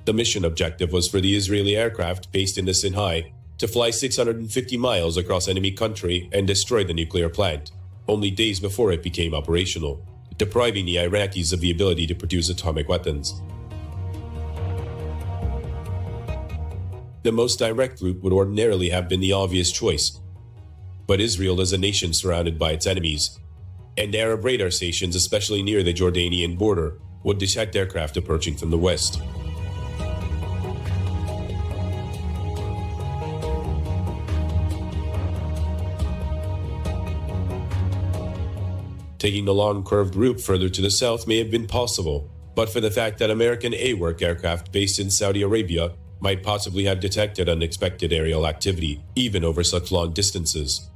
The mission objective was for the Israeli aircraft based in the Sinai to fly 650 miles across enemy country and destroy the nuclear plant, only days before it became operational, depriving the Iraqis of the ability to produce atomic weapons. The most direct route would ordinarily have been the obvious choice, but Israel is a nation surrounded by its enemies, and Arab radar stations, especially near the Jordanian border, would detect aircraft approaching from the west. Taking the long curved route further to the south may have been possible, but for the fact that American A-work aircraft based in Saudi Arabia might possibly have detected unexpected aerial activity, even over such long distances.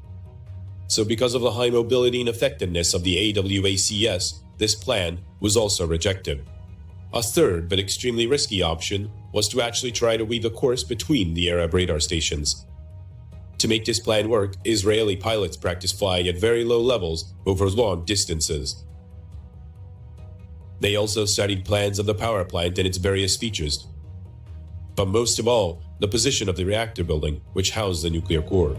So because of the high mobility and effectiveness of the AWACS, this plan was also rejected. A third but extremely risky option was to actually try to weave a course between the Arab radar stations. To make this plan work, Israeli pilots practiced flying at very low levels over long distances. They also studied plans of the power plant and its various features, but most of all, the position of the reactor building, which housed the nuclear core.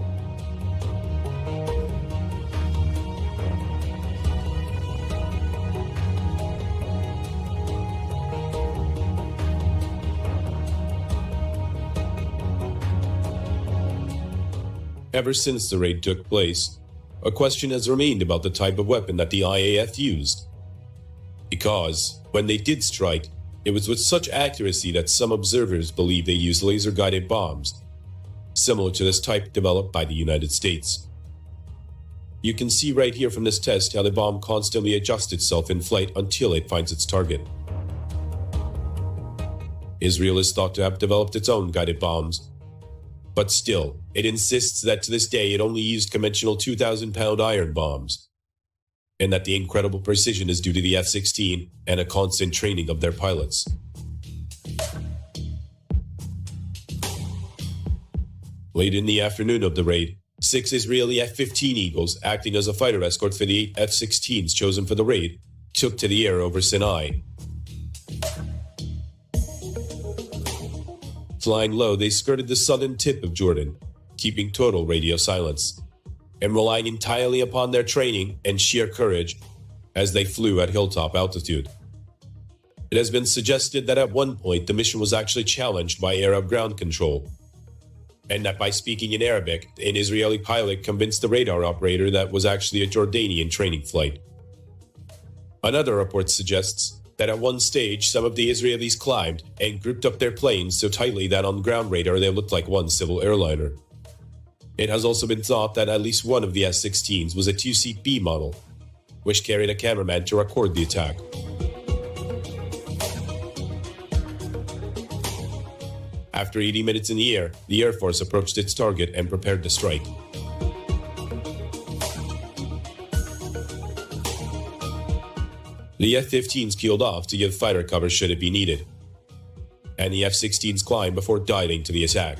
Ever since the raid took place, a question has remained about the type of weapon that the IAF used. Because, when they did strike, it was with such accuracy that some observers believe they used laser-guided bombs, similar to this type developed by the United States. You can see right here from this test how the bomb constantly adjusts itself in flight until it finds its target. Israel is thought to have developed its own guided bombs, but still, it insists that to this day it only used conventional 2,000-pound iron bombs, and that the incredible precision is due to the F-16 and a constant training of their pilots. Late in the afternoon of the raid, 6 Israeli F-15 Eagles, acting as a fighter escort for the 8 F-16s chosen for the raid, took to the air over Sinai. Flying low, they skirted the southern tip of Jordan, keeping total radio silence, and relying entirely upon their training and sheer courage as they flew at hilltop altitude. It has been suggested that at one point the mission was actually challenged by Arab ground control, and that by speaking in Arabic, an Israeli pilot convinced the radar operator that was actually a Jordanian training flight. Another report suggests that at one stage some of the Israelis climbed and grouped up their planes so tightly that on ground radar they looked like one civil airliner. It has also been thought that at least one of the F-16s was a two-seat B model, which carried a cameraman to record the attack. After 80 minutes in the air, the Air Force approached its target and prepared to strike. The F-15s peeled off to give fighter cover should it be needed, and the F-16s climbed before diving to the attack.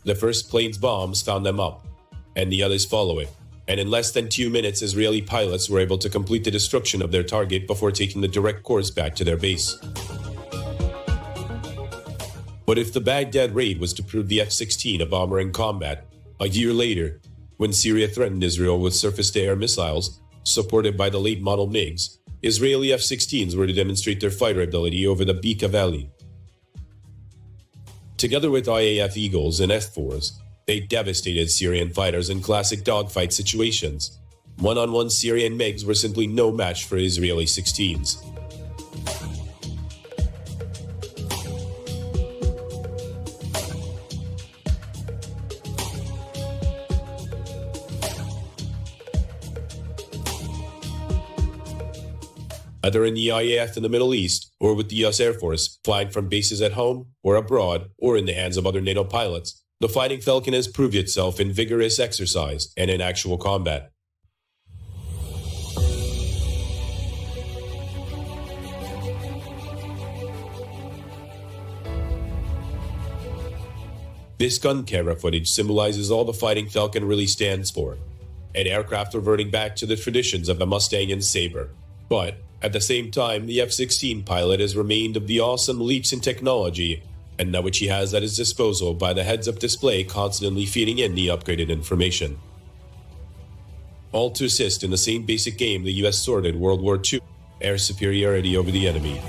The first plane's bombs found them up, and the others follow it, and in less than 2 minutes Israeli pilots were able to complete the destruction of their target before taking the direct course back to their base. But if the Baghdad raid was to prove the F-16 a bomber in combat, a year later, when Syria threatened Israel with surface-to-air missiles, supported by the late-model MiGs, Israeli F-16s were to demonstrate their fighter ability over the Bekaa Valley. Together with IAF Eagles and F-4s, they devastated Syrian fighters in classic dogfight situations. One-on-one Syrian MiGs were simply no match for Israeli 16s. Either in the IAF in the Middle East, or with the US Air Force, flying from bases at home or abroad, or in the hands of other NATO pilots, the Fighting Falcon has proved itself in vigorous exercise and in actual combat. This gun camera footage symbolizes all the Fighting Falcon really stands for. and aircraft reverting back to the traditions of the Mustang and Sabre. But at the same time, the F-16 pilot has remained of the awesome leaps in technology, and that which he has at his disposal by the heads-up display constantly feeding in the upgraded information. All to assist in the same basic game the US sorted World War II, air superiority over the enemy.